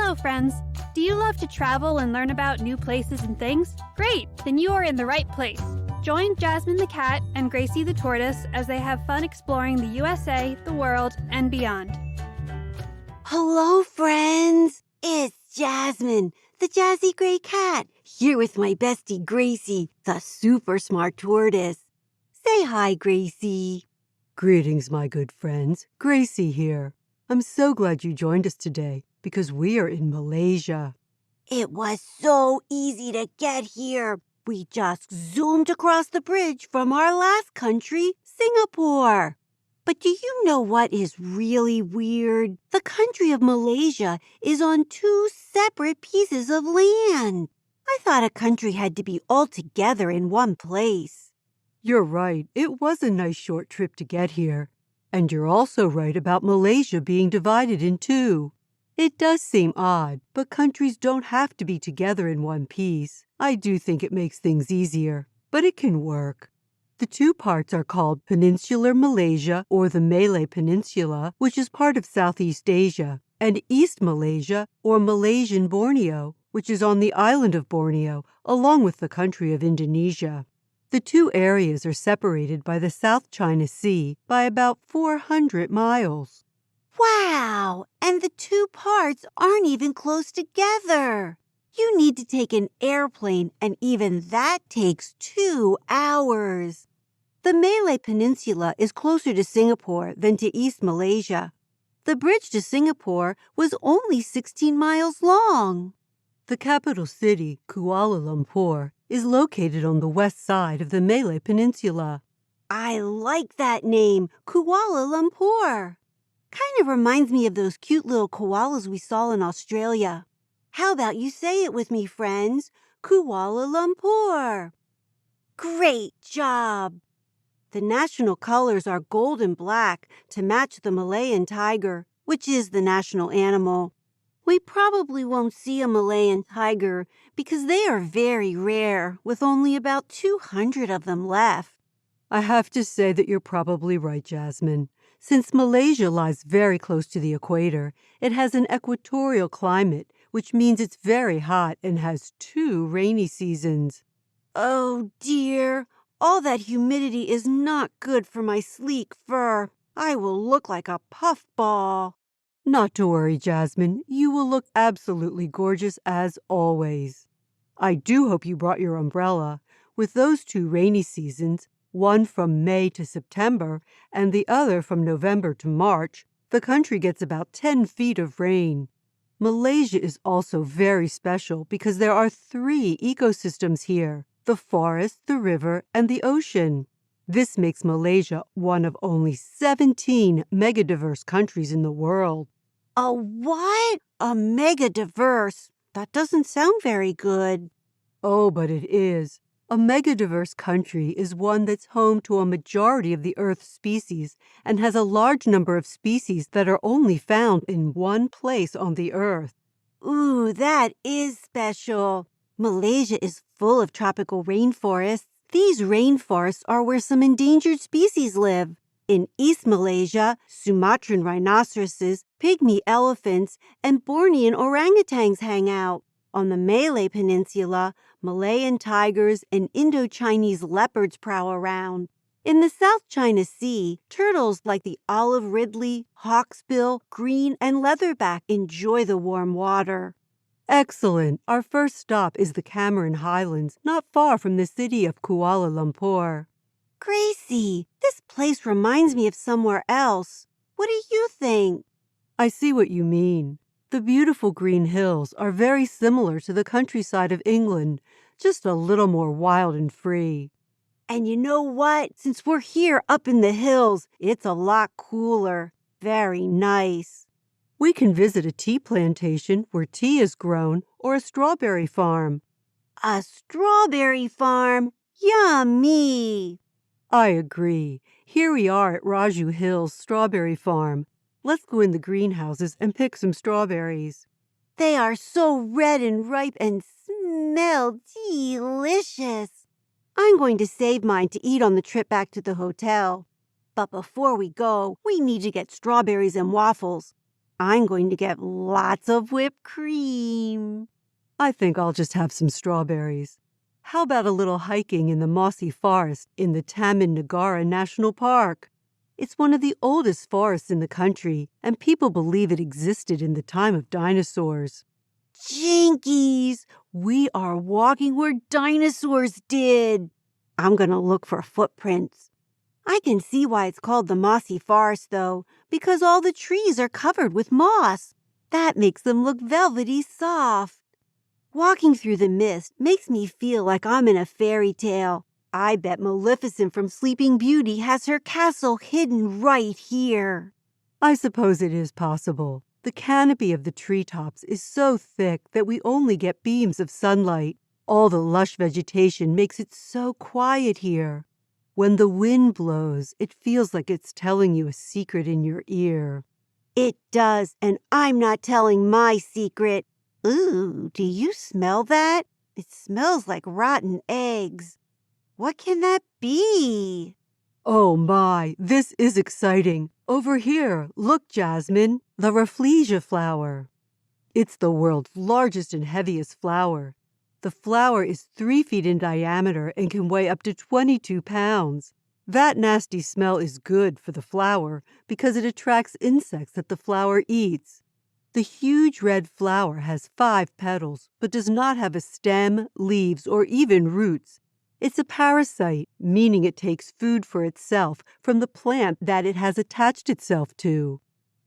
Hello, friends! Do you love to travel and learn about new places and things? Great! Then you are in the right place. Join Jasmine the cat and Gracie the tortoise as they have fun exploring the USA, the world, and beyond. Hello, friends! It's Jasmine, the jazzy gray cat, here with my bestie Gracie, the super smart tortoise. Say hi, Gracie. Greetings, my good friends. Gracie here. I'm so glad you joined us today because we are in Malaysia. It was so easy to get here. We just zoomed across the bridge from our last country, Singapore. But do you know what is really weird? The country of Malaysia is on two separate pieces of land. I thought a country had to be all together in one place. You're right. It was a nice short trip to get here. And you're also right about Malaysia being divided in two. It does seem odd, but countries don't have to be together in one piece. I do think it makes things easier, but it can work. The two parts are called Peninsular Malaysia, or the Malay Peninsula, which is part of Southeast Asia, and East Malaysia, or Malaysian Borneo, which is on the island of Borneo, along with the country of Indonesia. The two areas are separated by the South China Sea by about 400 miles. Wow! And the two parts aren't even close together. You need to take an airplane, and even that takes 2 hours. The Malay Peninsula is closer to Singapore than to East Malaysia. The bridge to Singapore was only 16 miles long. The capital city, Kuala Lumpur, is located on the west side of the Malay Peninsula. I like that name, Kuala Lumpur. Kind of reminds me of those cute little koalas we saw in Australia. How about you say it with me, friends? Kuala Lumpur. Great job! The national colors are gold and black to match the Malayan tiger, which is the national animal. We probably won't see a Malayan tiger because they are very rare, with only about 200 of them left. I have to say that you're probably right, Jasmine. Since Malaysia lies very close to the equator, it has an equatorial climate, which means it's very hot and has 2 rainy seasons. Oh dear, all that humidity is not good for my sleek fur. I will look like a puffball. Not to worry, Jasmine. You will look absolutely gorgeous as always. I do hope you brought your umbrella. With those 2 rainy seasons, one from May to September and the other from November to March, the country gets about 10 feet of rain. Malaysia is also very special because there are 3 ecosystems here: the forest, the river, and the ocean. This makes Malaysia one of only 17 megadiverse countries in the world. A what? A mega diverse? That doesn't sound very good. Oh, but it is. A megadiverse country is one that's home to a majority of the Earth's species and has a large number of species that are only found in one place on the Earth. Ooh, that is special. Malaysia is full of tropical rainforests. These rainforests are where some endangered species live. In East Malaysia, Sumatran rhinoceroses, pygmy elephants, and Bornean orangutans hang out. On the Malay Peninsula, Malayan tigers and Indo-Chinese leopards prowl around. In the South China Sea, turtles like the olive ridley, hawksbill, green, and leatherback enjoy the warm water. Excellent. Our first stop is the Cameron Highlands, not far from the city of Kuala Lumpur. Gracie, this place reminds me of somewhere else. What do you think? I see what you mean. The beautiful green hills are very similar to the countryside of England, just a little more wild and free. And you know what? Since we're here up in the hills, it's a lot cooler. Very nice. We can visit a tea plantation where tea is grown or a strawberry farm. A strawberry farm? Yummy! I agree. Here we are at Raju Hills Strawberry Farm. Let's go in the greenhouses and pick some strawberries. They are so red and ripe and smell delicious. I'm going to save mine to eat on the trip back to the hotel. But before we go, we need to get strawberries and waffles. I'm going to get lots of whipped cream. I think I'll just have some strawberries. How about a little hiking in the mossy forest in the Taman Negara National Park? It's one of the oldest forests in the country, and people believe it existed in the time of dinosaurs. Jinkies! We are walking where dinosaurs did. I'm going to look for footprints. I can see why it's called the mossy forest, though, because all the trees are covered with moss. That makes them look velvety soft. Walking through the mist makes me feel like I'm in a fairy tale. I bet Maleficent from Sleeping Beauty has her castle hidden right here. I suppose it is possible. The canopy of the treetops is so thick that we only get beams of sunlight. All the lush vegetation makes it so quiet here. When the wind blows, it feels like it's telling you a secret in your ear. It does, and I'm not telling my secret. Ooh, do you smell that? It smells like rotten eggs. What can that be? Oh my, this is exciting. Over here, look, Jasmine, the Rafflesia flower. It's the world's largest and heaviest flower. The flower is 3 feet in diameter and can weigh up to 22 pounds. That nasty smell is good for the flower because it attracts insects that the flower eats. The huge red flower has 5 petals, but does not have a stem, leaves, or even roots. It's a parasite, meaning it takes food for itself from the plant that it has attached itself to.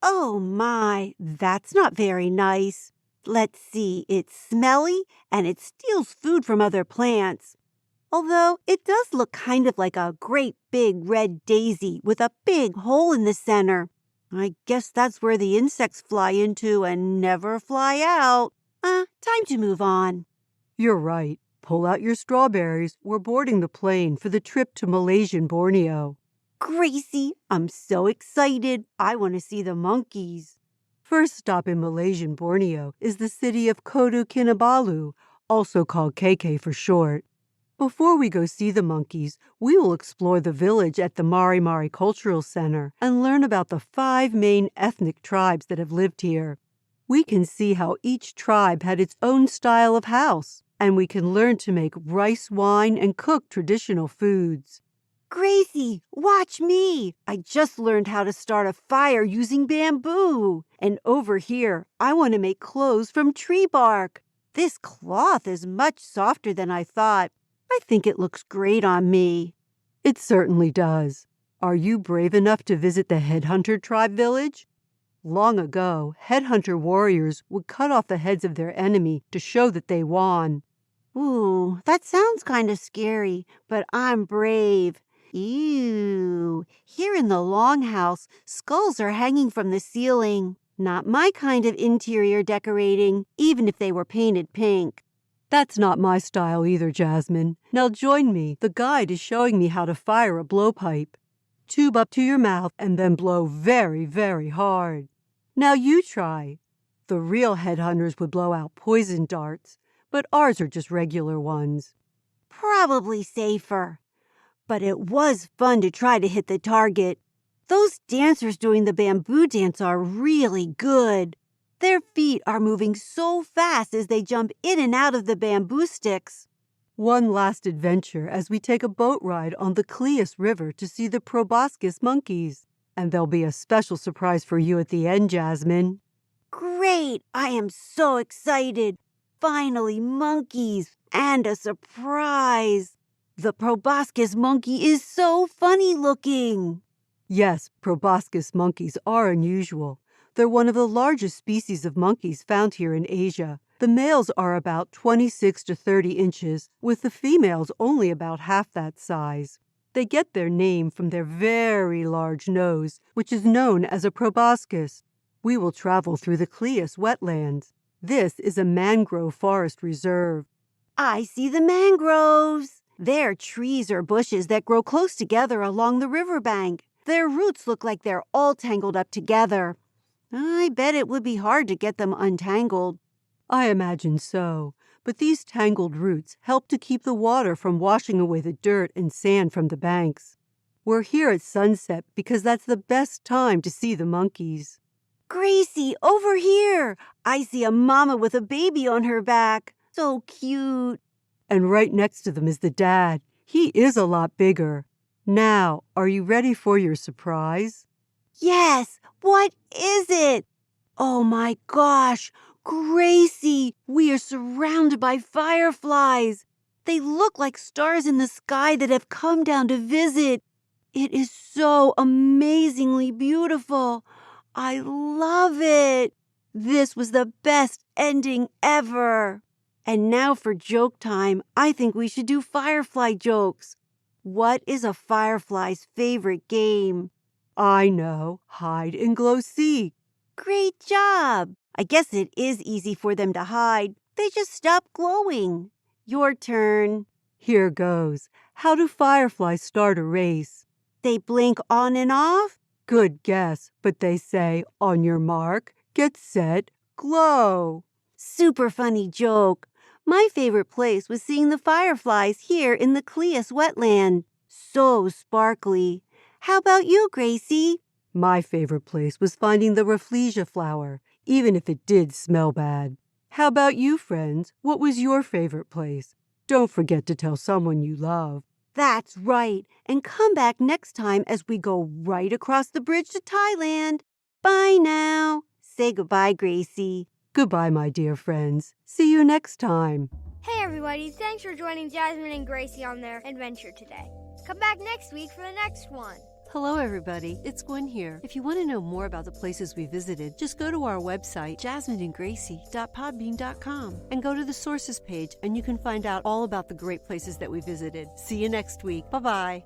Oh my, that's not very nice. Let's see, it's smelly and it steals food from other plants. Although it does look kind of like a great big red daisy with a big hole in the center. I guess that's where the insects fly into and never fly out. Time to move on. You're right. Pull out your strawberries. We're boarding the plane for the trip to Malaysian Borneo. Gracie, I'm so excited. I want to see the monkeys. First stop in Malaysian Borneo is the city of Kota Kinabalu, also called KK for short. Before we go see the monkeys, we will explore the village at the Mari Mari Cultural Center and learn about the 5 main ethnic tribes that have lived here. We can see how each tribe had its own style of house, and we can learn to make rice wine and cook traditional foods. Gracie, watch me. I just learned how to start a fire using bamboo. And over here, I want to make clothes from tree bark. This cloth is much softer than I thought. I think it looks great on me. It certainly does. Are you brave enough to visit the Headhunter tribe village? Long ago, Headhunter warriors would cut off the heads of their enemy to show that they won. Ooh, that sounds kind of scary, but I'm brave. Ew. Here in the longhouse, skulls are hanging from the ceiling. Not my kind of interior decorating, even if they were painted pink. That's not my style either, Jasmine. Now join me. The guide is showing me how to fire a blowpipe. Tube up to your mouth and then blow very, very hard. Now you try. The real headhunters would blow out poison darts, but ours are just regular ones. Probably safer. But it was fun to try to hit the target. Those dancers doing the bamboo dance are really good. Their feet are moving so fast as they jump in and out of the bamboo sticks. One last adventure as we take a boat ride on the Cleus River to see the proboscis monkeys. And there'll be a special surprise for you at the end, Jasmine. Great! I am so excited. Finally, monkeys and a surprise. The proboscis monkey is so funny looking. Yes, proboscis monkeys are unusual. They're one of the largest species of monkeys found here in Asia. The males are about 26 to 30 inches, with the females only about half that size. They get their name from their very large nose, which is known as a proboscis. We will travel through the Cleus wetlands. This is a mangrove forest reserve. I see the mangroves. They're trees or bushes that grow close together along the riverbank. Their roots look like they're all tangled up together. I bet it would be hard to get them untangled. I imagine so, but these tangled roots help to keep the water from washing away the dirt and sand from the banks. We're here at sunset because that's the best time to see the monkeys. Gracie, over here. I see a mama with a baby on her back. So cute. And right next to them is the dad. He is a lot bigger. Now, are you ready for your surprise? Yes, what is it? Oh my gosh, Gracie, we are surrounded by fireflies. They look like stars in the sky that have come down to visit. It is so amazingly beautiful. I love it. This was the best ending ever. And now for joke time, I think we should do firefly jokes. What is a firefly's favorite game? I know, hide and glow seek. Great job. I guess it is easy for them to hide. They just stop glowing. Your turn. Here goes. How do fireflies start a race? They blink on and off? Good guess, but they say, on your mark, get set, glow. Super funny joke. My favorite place was seeing the fireflies here in the Cleus wetland. So sparkly. How about you, Gracie? My favorite place was finding the Rafflesia flower, even if it did smell bad. How about you, friends? What was your favorite place? Don't forget to tell someone you love. That's right. And come back next time as we go right across the bridge to Thailand. Bye now. Say goodbye, Gracie. Goodbye, my dear friends. See you next time. Hey everybody, thanks for joining Jasmine and Gracie on their adventure today. Come back next week for the next one. Hello, everybody. It's Gwen here. If you want to know more about the places we visited, just go to our website, jasmineandgracie.podbean.com, and go to the sources page, and you can find out all about the great places that we visited. See you next week. Bye-bye.